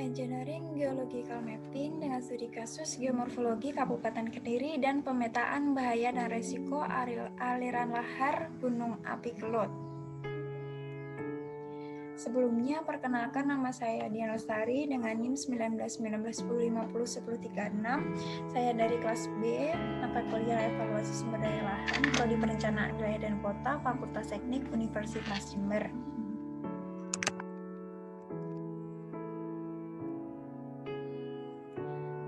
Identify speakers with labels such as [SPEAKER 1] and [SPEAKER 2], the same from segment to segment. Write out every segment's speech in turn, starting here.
[SPEAKER 1] Engineering Geological Mapping dengan studi kasus geomorfologi Kabupaten Kediri dan pemetaan bahaya dan resiko aliran lahar Gunung Api Kelut. Sebelumnya, perkenalkan nama saya Dian Lestari dengan NIM 191910501036. Saya dari kelas B, mata kuliah evaluasi sumber daya lahan, Prodi Perencanaan Wilayah dan Kota, Fakultas Teknik Universitas Jember.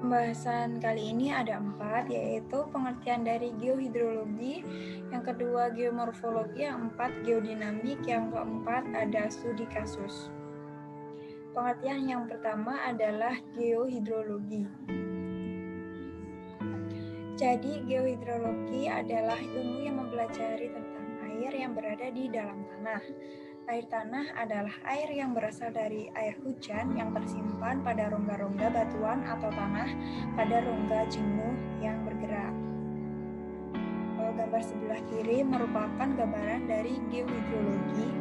[SPEAKER 1] Pembahasan kali ini ada 4, yaitu pengertian dari geohidrologi, yang kedua geomorfologi, yang 4 geodinamik, yang keempat ada studi kasus. Pengertian yang pertama adalah geohidrologi. Jadi geohidrologi adalah ilmu yang mempelajari tentang air yang berada di dalam tanah. Air tanah adalah air yang berasal dari air hujan yang tersimpan pada rongga-rongga batuan atau tanah pada rongga jenuh yang bergerak. Gambar sebelah kiri merupakan gambaran dari geohidrologi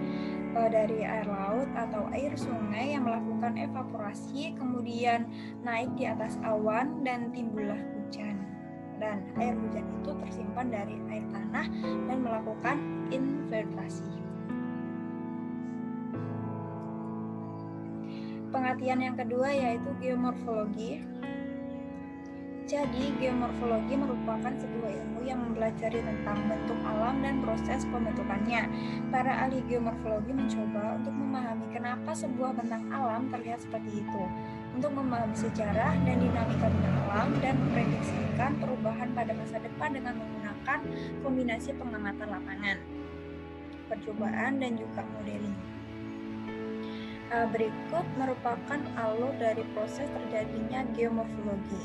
[SPEAKER 1] dari air laut atau air sungai yang melakukan evaporasi, kemudian naik di atas awan dan timbullah hujan. Dan air hujan itu tersimpan dari air tanah dan melakukan infiltrasi. Pengertian yang kedua yaitu geomorfologi. Jadi, geomorfologi merupakan sebuah ilmu yang mempelajari tentang bentuk alam dan proses pembentukannya. Para ahli geomorfologi mencoba untuk memahami kenapa sebuah bentang alam terlihat seperti itu, untuk memahami sejarah dan dinamika bentang alam dan memprediksikan perubahan pada masa depan dengan menggunakan kombinasi pengamatan lapangan, percobaan, dan juga modeling. Berikut merupakan alur dari proses terjadinya geomorfologi.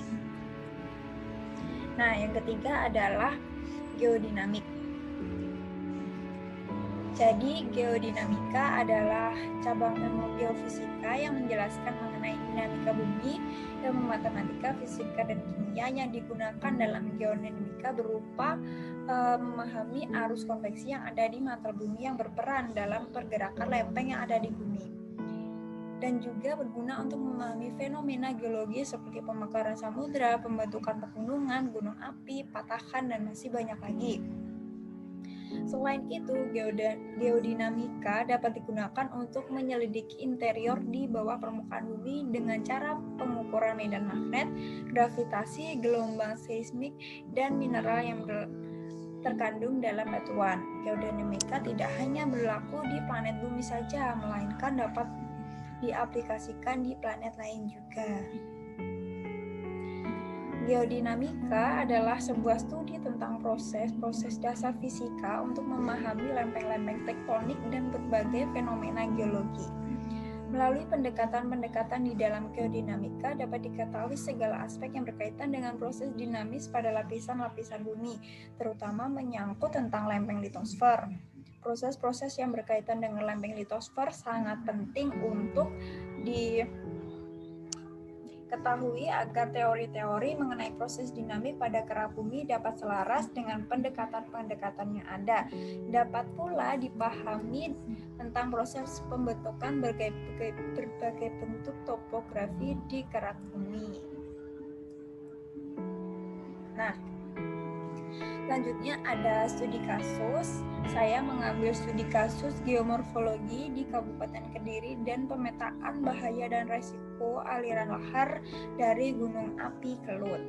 [SPEAKER 1] Nah, yang ketiga adalah geodinamik. Jadi, geodinamika adalah cabang ilmu geofisika yang menjelaskan mengenai dinamika bumi, ilmu matematika, fisika, dan kimia yang digunakan dalam geodinamika berupa memahami arus konveksi yang ada di mantel bumi yang berperan dalam pergerakan lempeng yang ada di bumi. Dan juga berguna untuk memahami fenomena geologi seperti pemekaran samudra, pembentukan pegunungan, gunung api, patahan, dan masih banyak lagi. Selain itu, geodinamika dapat digunakan untuk menyelidiki interior di bawah permukaan bumi dengan cara pengukuran medan magnet, gravitasi, gelombang seismik, dan mineral yang terkandung dalam batuan. Geodinamika tidak hanya berlaku di planet bumi saja, melainkan dapat diaplikasikan di planet lain juga. Geodinamika adalah sebuah studi tentang proses dasar fisika untuk memahami lempeng-lempeng tektonik dan berbagai fenomena geologi. Melalui pendekatan-pendekatan di dalam geodinamika dapat diketahui segala aspek yang berkaitan dengan proses dinamis pada lapisan-lapisan bumi, terutama menyangkut tentang lempeng litosfer. Proses-proses yang berkaitan dengan lempeng litosfer sangat penting untuk diketahui agar teori-teori mengenai proses dinamik pada kerak bumi dapat selaras dengan pendekatan-pendekatan yang ada. Dapat pula dipahami tentang proses pembentukan berbagai bentuk topografi di kerak bumi. Nah, selanjutnya ada studi kasus. Saya mengambil studi kasus geomorfologi di Kabupaten Kediri dan pemetaan bahaya dan resiko aliran lahar dari Gunung Api Kelut.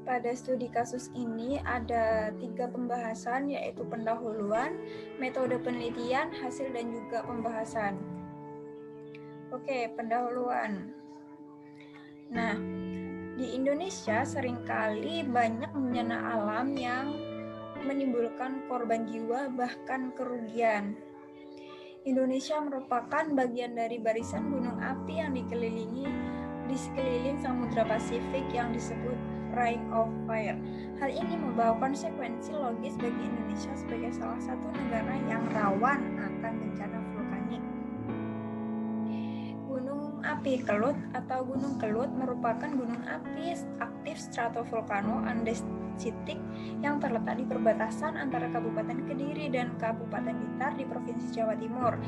[SPEAKER 1] Pada studi kasus ini ada 3 pembahasan, yaitu pendahuluan, metode penelitian, hasil, dan juga pembahasan. Oke, pendahuluan. Nah, di Indonesia seringkali banyak bencana alam yang menimbulkan korban jiwa bahkan kerugian. Indonesia merupakan bagian dari barisan gunung api yang di sekeliling Samudra Pasifik yang disebut Ring of Fire. Hal ini membawa konsekuensi logis bagi Indonesia sebagai salah satu negara yang rawan akan bencana vulkanik. Gunung Api Kelut atau Gunung Kelut merupakan gunung api aktif stratovolcano andesitik yang terletak di perbatasan antara Kabupaten Kediri dan Kabupaten Blitar di Provinsi Jawa Timur.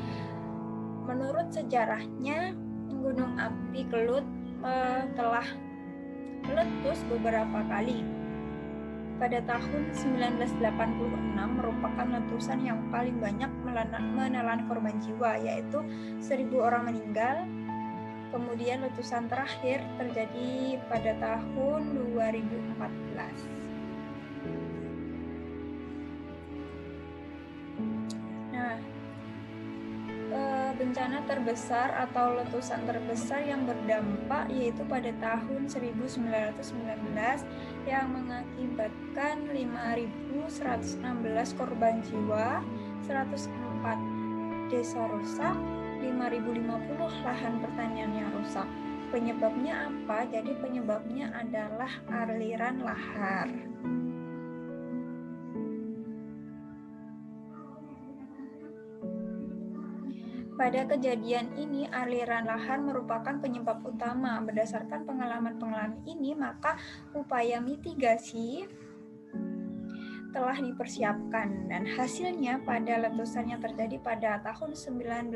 [SPEAKER 1] menurut sejarahnya, Gunung Api Kelut telah meletus beberapa kali. Pada tahun 1986 merupakan letusan yang paling banyak menelan korban jiwa, yaitu 1.000 orang meninggal. Kemudian letusan terakhir terjadi pada tahun 2014. Nah, bencana terbesar atau letusan terbesar yang berdampak yaitu pada tahun 1919 yang mengakibatkan 5.116 korban jiwa, 104 desa rusak, 5.050 lahan pertanian yang rusak. Penyebabnya apa? Jadi penyebabnya adalah aliran lahar. Pada kejadian ini, aliran lahar merupakan penyebab utama. Berdasarkan pengalaman-pengalaman ini, maka upaya mitigasi telah dipersiapkan, dan hasilnya pada letusan yang terjadi pada tahun 1951,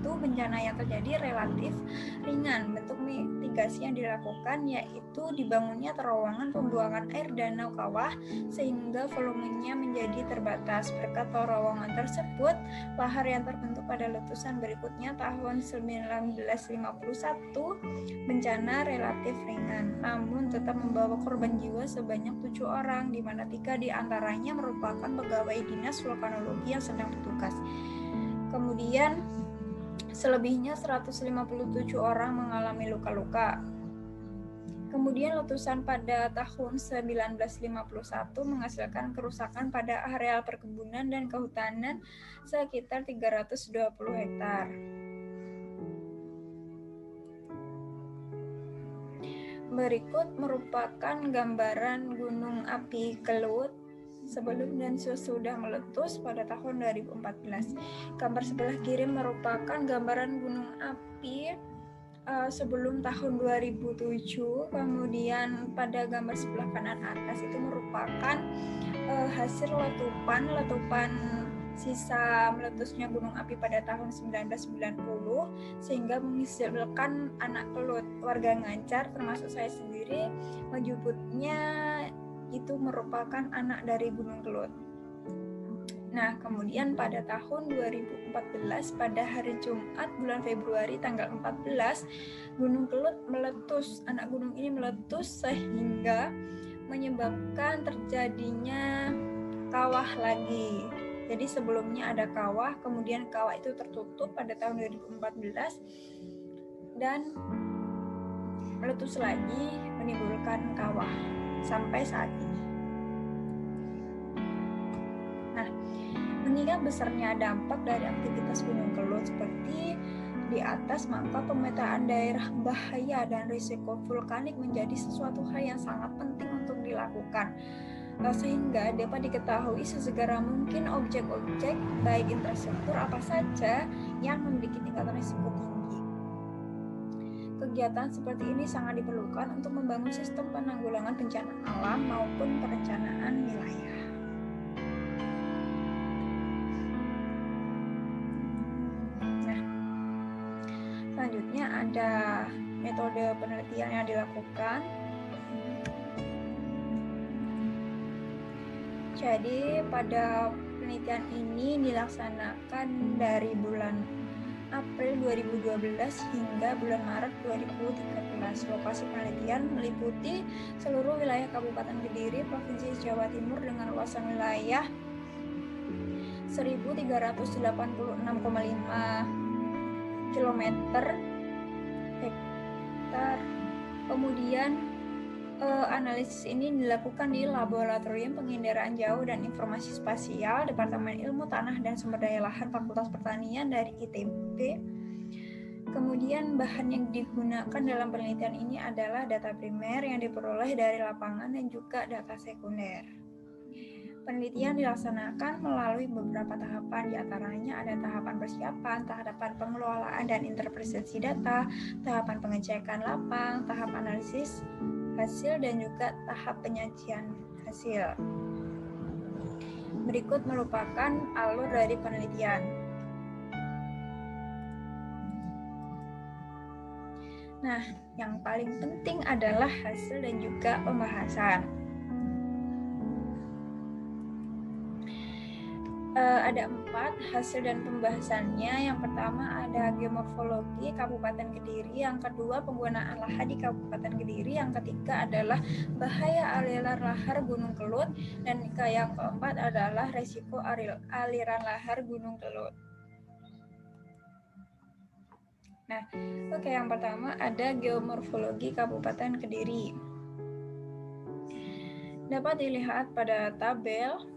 [SPEAKER 1] bencana yang terjadi relatif ringan. Bentuk mitigasi yang dilakukan yaitu dibangunnya terowongan pembuangan air danau kawah sehingga volumenya menjadi terbatas. Berkat terowongan tersebut, lahar yang terbentuk pada letusan berikutnya tahun 1951 bencana relatif ringan, namun tetap membawa korban jiwa sebanyak 7 orang, di mana 3 di antaranya merupakan pegawai dinas vulkanologi yang sedang bertugas. Kemudian selebihnya 157 orang mengalami luka-luka. Kemudian letusan pada tahun 1951 menghasilkan kerusakan pada areal perkebunan dan kehutanan sekitar 320 hektar. Berikut merupakan gambaran Gunung Api Kelut sebelum dan sesudah meletus pada tahun 2014. Gambar sebelah kiri merupakan gambaran gunung api sebelum tahun 2007. Kemudian pada gambar sebelah kanan atas itu merupakan hasil letupan sisa meletusnya gunung api pada tahun 1990 sehingga menghasilkan anak kelut. Warga Ngancar termasuk saya sendiri menyebutnya itu merupakan anak dari gunung kelut. Nah, kemudian pada tahun 2014 pada hari Jumat bulan Februari tanggal 14 gunung kelut meletus. Anak gunung ini meletus sehingga menyebabkan terjadinya kawah lagi. Jadi sebelumnya ada kawah, kemudian kawah itu tertutup pada tahun 2014 dan meletus lagi menimbulkan kawah sampai saat ini. Nah, mengingat besarnya dampak dari aktivitas gunung kelut seperti di atas, maka pemetaan daerah bahaya dan risiko vulkanik menjadi sesuatu hal yang sangat penting untuk dilakukan. Sehingga dapat diketahui sesegera mungkin objek-objek baik infrastruktur apa saja yang memiliki tingkatan risiko tinggi. Kegiatan seperti ini sangat diperlukan untuk membangun sistem penanggulangan bencana alam maupun perencanaan wilayah. Nah, selanjutnya ada metode penelitian yang dilakukan. Jadi pada penelitian ini dilaksanakan dari bulan April 2012 hingga bulan Maret 2013. Lokasi penelitian meliputi seluruh wilayah Kabupaten Kediri, Provinsi Jawa Timur dengan luasan wilayah 1.386,5 km hektar. Kemudian analisis ini dilakukan di Laboratorium Penginderaan Jauh dan Informasi Spasial Departemen Ilmu Tanah dan Sumber Daya Lahan Fakultas Pertanian dari ITB. Kemudian bahan yang digunakan dalam penelitian ini adalah data primer yang diperoleh dari lapangan dan juga data sekunder. Penelitian dilaksanakan melalui beberapa tahapan, diantaranya ada tahapan persiapan, tahapan pengelolaan dan interpretasi data, tahapan pengecekan lapang, tahap analisis hasil, dan juga tahap penyajian hasil. Berikut merupakan alur dari penelitian. Nah, yang paling penting adalah hasil dan juga pembahasan. Ada 4 hasil dan pembahasannya. Yang pertama ada geomorfologi Kabupaten Kediri, yang kedua penggunaan lahan di Kabupaten Kediri, yang ketiga adalah bahaya aliran lahar Gunung Kelut, dan yang keempat adalah resiko aliran lahar Gunung Kelut. Nah, yang pertama ada geomorfologi Kabupaten Kediri. Dapat dilihat pada tabel.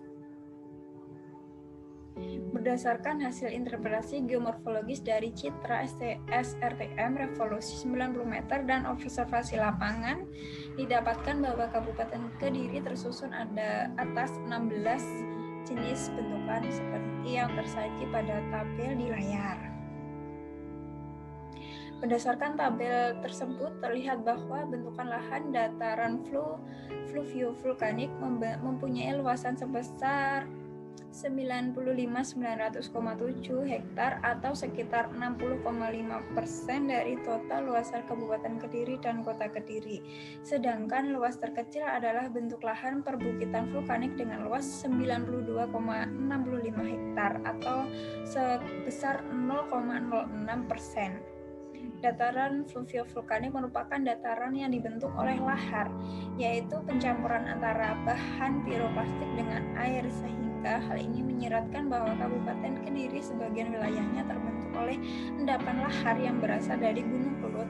[SPEAKER 1] Berdasarkan hasil interpretasi geomorfologis dari Citra SRTM Revolusi 90 meter dan observasi lapangan, didapatkan bahwa Kabupaten Kediri tersusun ada atas 16 jenis bentukan seperti yang tersaji pada tabel di layar. Berdasarkan tabel tersebut terlihat bahwa bentukan lahan dataran fluvio-vulkanik mempunyai luasan sebesar 95.900,7 hektar atau sekitar 60,5% dari total luasan Kabupaten Kediri dan Kota Kediri. Sedangkan luas terkecil adalah bentuk lahan perbukitan vulkanik dengan luas 92,65 hektar atau sebesar 0,06%. Dataran fluvio-vulkanik merupakan dataran yang dibentuk oleh lahar, yaitu pencampuran antara bahan piroklastik dengan air, sehingga hal ini menyiratkan bahwa Kabupaten Kediri sebagian wilayahnya terbentuk oleh endapan lahar yang berasal dari Gunung Kelut.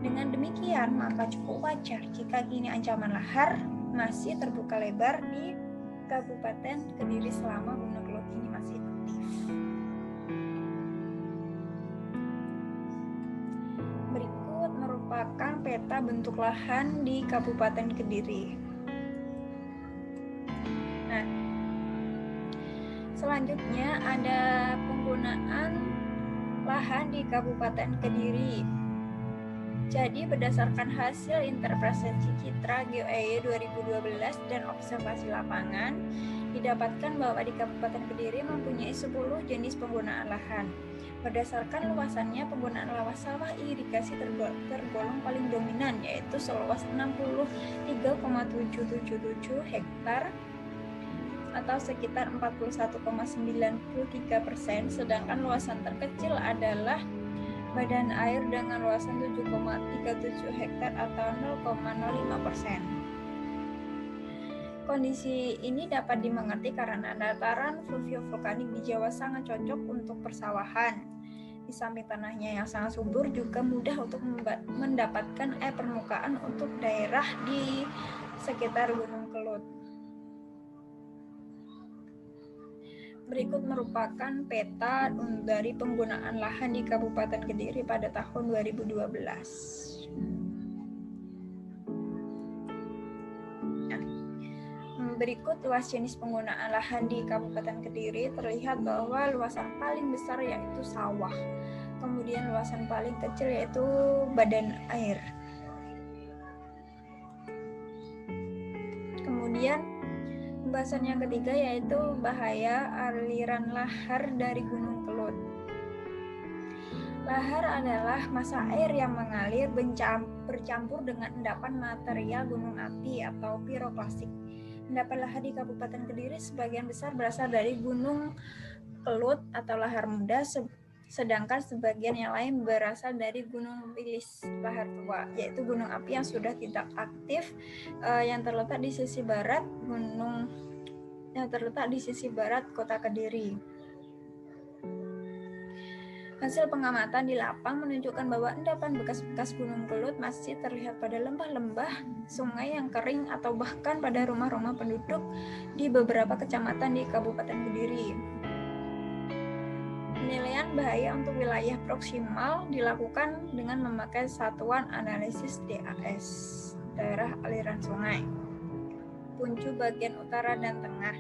[SPEAKER 1] Dengan demikian, maka cukup wajar jika kini ancaman lahar masih terbuka lebar di Kabupaten Kediri selama Gunung Kelut ini masih aktif. Berikut merupakan peta bentuk lahan di Kabupaten Kediri. Nah, selanjutnya ada penggunaan lahan di Kabupaten Kediri. Jadi berdasarkan hasil interpretasi Citra GeoEye 2012 dan observasi lapangan, didapatkan bahwa di Kabupaten Kediri mempunyai 10 jenis penggunaan lahan. Berdasarkan luasannya, penggunaan lahan sawah irigasi tergolong paling dominan, yaitu seluas 63,777 hektar atau sekitar 41,93%, sedangkan luasan terkecil adalah badan air dengan luasan 7,37 hektar atau 0,05%. Kondisi ini dapat dimengerti karena dataran fluvio-vulkanik di Jawa sangat cocok untuk persawahan. Di samping tanahnya yang sangat subur, juga mudah untuk mendapatkan air permukaan untuk daerah di sekitar Gunung Kelut. Berikut merupakan peta dari penggunaan lahan di Kabupaten Kediri pada tahun 2012. Berikut luas jenis penggunaan lahan di Kabupaten Kediri. Terlihat bahwa luasan paling besar yaitu sawah. Kemudian luasan paling kecil yaitu badan air. Kemudian pembahasan yang ketiga yaitu bahaya aliran lahar dari Gunung Kelut. Lahar adalah massa air yang mengalir bercampur dengan endapan material gunung api atau piroklastik. Endapan lahar di Kabupaten Kediri sebagian besar berasal dari Gunung Kelut atau lahar muda, sedangkan sebagian yang lain berasal dari Gunung Wilis, lahar tua, yaitu gunung api yang sudah tidak aktif yang terletak di sisi barat Kota Kediri. Hasil pengamatan di lapang menunjukkan bahwa endapan bekas-bekas Gunung Kelut masih terlihat pada lembah-lembah, sungai yang kering, atau bahkan pada rumah-rumah penduduk di beberapa kecamatan di Kabupaten Kediri. Penilaian bahaya untuk wilayah proksimal dilakukan dengan memakai satuan analisis DAS, daerah aliran sungai, puncu bagian utara dan tengah.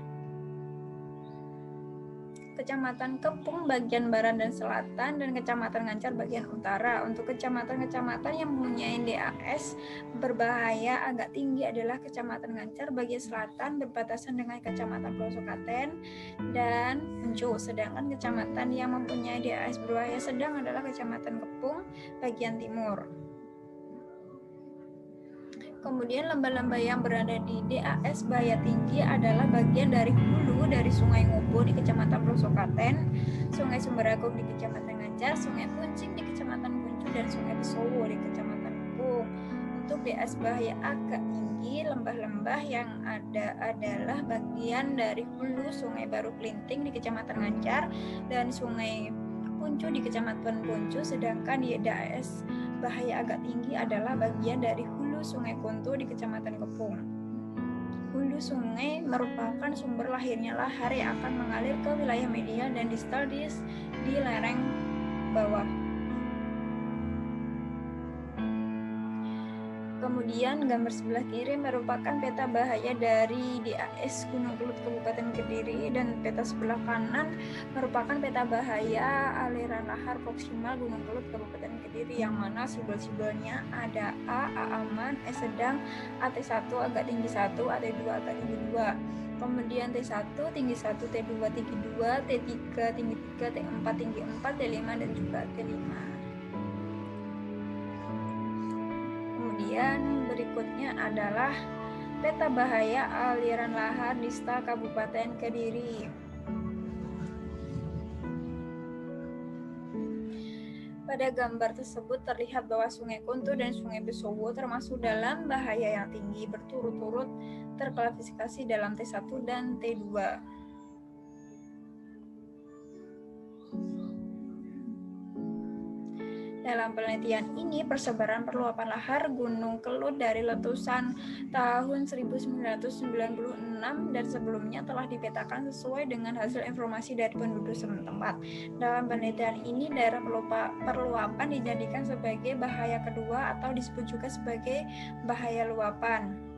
[SPEAKER 1] Kecamatan Kepung bagian barat dan selatan, dan Kecamatan Ngancar bagian utara. Untuk kecamatan-kecamatan yang mempunyai DAS berbahaya agak tinggi adalah Kecamatan Ngancar bagian selatan berbatasan dengan Kecamatan Pelosokaten dan Puncu. Sedangkan kecamatan yang mempunyai DAS berbahaya sedang adalah Kecamatan Kepung bagian timur. Kemudian lembah-lembah yang berada di DAS bahaya tinggi adalah bagian dari hulu dari Sungai Ngubu di Kecamatan Pelosokaten, Sungai Sumberagung di Kecamatan Ngancar, Sungai Puncing di Kecamatan Puncu, dan Sungai Besowo di Kecamatan Kepung. Untuk DAS bahaya agak tinggi, lembah-lembah yang ada adalah bagian dari hulu Sungai Baru Klinting di Kecamatan Ngancar dan Sungai Puncu di Kecamatan Puncu, sedangkan di DAS bahaya agak tinggi adalah bagian dari hulu Sungai Kuntu di Kecamatan Kepung. Hulu sungai merupakan sumber lahirnya lahar yang akan mengalir ke wilayah medial dan distal di lereng bawah. Kemudian gambar sebelah kiri merupakan peta bahaya dari DAS Gunung Kelut Kabupaten Kediri, dan peta sebelah kanan merupakan peta bahaya aliran lahar proksimal Gunung Kelut Kabupaten Kediri, yang mana simbol-simbolnya ada A aman, S sedang, AT1 agak tinggi 1, AT2 agak tinggi 2. Kemudian T1 tinggi 1, T2 tinggi 2, T3 tinggi 3, T4 tinggi 4, T5 dan juga T5. Kemudian berikutnya adalah peta bahaya aliran lahar distal Kabupaten Kediri. Pada gambar tersebut terlihat bahwa Sungai Kuntu dan Sungai Besowo termasuk dalam bahaya yang tinggi, berturut-turut terklasifikasi dalam T1 dan T2. Dalam penelitian ini, persebaran perluapan lahar Gunung Kelut dari letusan tahun 1996 dan sebelumnya telah dipetakan sesuai dengan hasil informasi dari penduduk setempat. Dalam penelitian ini, daerah perluapan dijadikan sebagai bahaya kedua atau disebut juga sebagai bahaya luapan.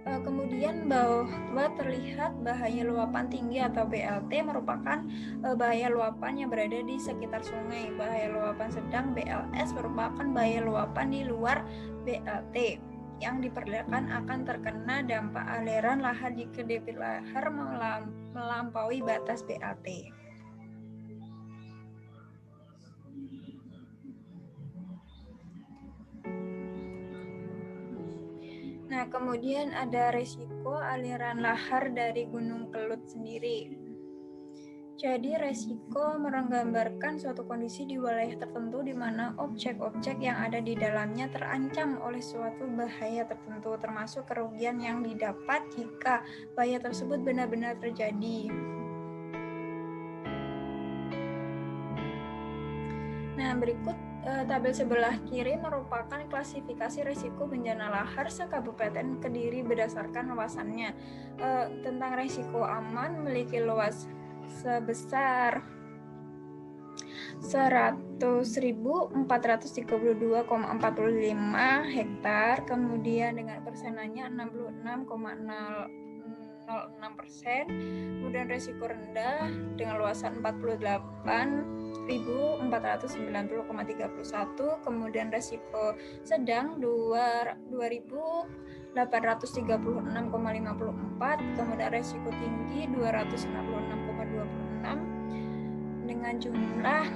[SPEAKER 1] Kemudian bahwa terlihat bahaya luapan tinggi atau BLT merupakan bahaya luapan yang berada di sekitar sungai. Bahaya luapan sedang BLS merupakan bahaya luapan di luar BLT yang diperkirakan akan terkena dampak aliran lahar jika debit lahar melampaui batas BLT. Nah, kemudian ada resiko aliran lahar dari Gunung Kelut sendiri. Jadi, resiko menggambarkan suatu kondisi di wilayah tertentu di mana objek-objek yang ada di dalamnya terancam oleh suatu bahaya tertentu, termasuk kerugian yang didapat jika bahaya tersebut benar-benar terjadi. Nah, berikut tabel sebelah kiri merupakan klasifikasi risiko bencana lahar se-Kabupaten Kediri berdasarkan luasannya. Tentang risiko aman memiliki luas sebesar 100.432,45 hektar, kemudian dengan persenannya 66,06%, kemudian risiko rendah dengan luasan 48.490,31, kemudian risiko sedang 2.836,54, kemudian risiko tinggi 266,26 dengan jumlah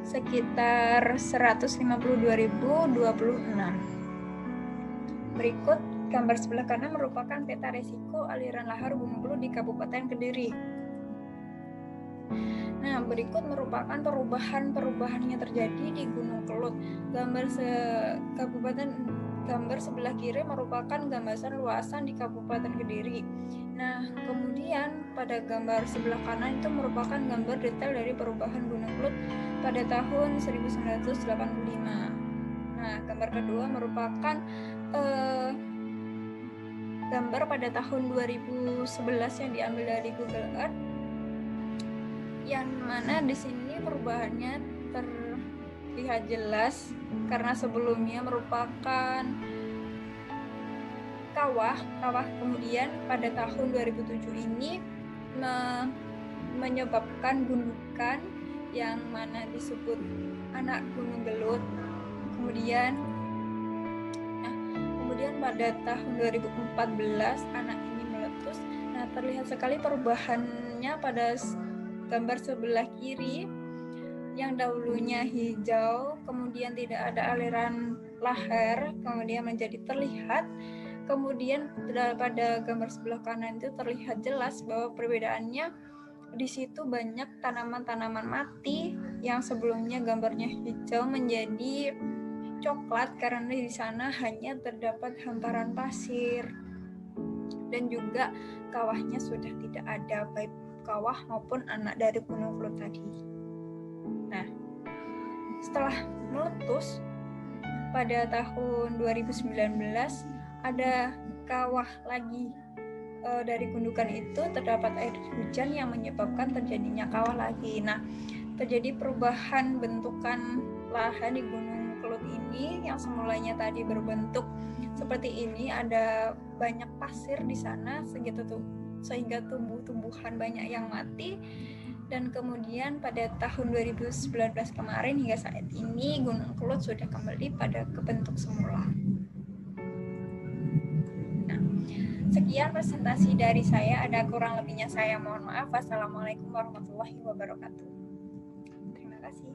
[SPEAKER 1] sekitar 152.026. Berikut gambar sebelah kanan merupakan peta risiko aliran lahar Gunung Kelut di Kabupaten Kediri. Nah, berikut merupakan perubahan yang terjadi di Gunung Kelut. Gambar sebelah kiri merupakan gambaran luasan di Kabupaten Kediri. Nah, kemudian pada gambar sebelah kanan itu merupakan gambar detail dari perubahan Gunung Kelut pada tahun 1985. Nah, gambar kedua merupakan gambar pada tahun 2011 yang diambil dari Google Earth, yang mana di sini perubahannya terlihat jelas karena sebelumnya merupakan kawah, kemudian pada tahun 2007 ini menyebabkan gundukan yang mana disebut anak Gunung Gelut. Kemudian pada tahun 2014 anak ini meletus. Nah, terlihat sekali perubahannya pada gambar sebelah kiri yang dahulunya hijau, kemudian tidak ada aliran lahar, kemudian menjadi terlihat. Kemudian pada gambar sebelah kanan itu terlihat jelas bahwa perbedaannya di situ banyak tanaman-tanaman mati yang sebelumnya gambarnya hijau menjadi coklat karena di sana hanya terdapat hamparan pasir dan juga kawahnya sudah tidak ada, baik kawah maupun anak dari Gunung Kelut tadi. Nah, setelah meletus pada tahun 2019 ada kawah lagi dari gundukan itu terdapat air hujan yang menyebabkan terjadinya kawah lagi. Nah, terjadi perubahan bentukan lahan di Gunung Kelut ini yang semulanya tadi berbentuk seperti ini, ada banyak pasir di sana sehingga tumbuh-tumbuhan banyak yang mati. Dan kemudian pada tahun 2019 kemarin hingga saat ini Gunung Kelut sudah kembali pada kebentuk semula. Nah, sekian presentasi dari saya, ada kurang lebihnya saya mohon maaf. Wassalamualaikum warahmatullahi wabarakatuh. Terima kasih.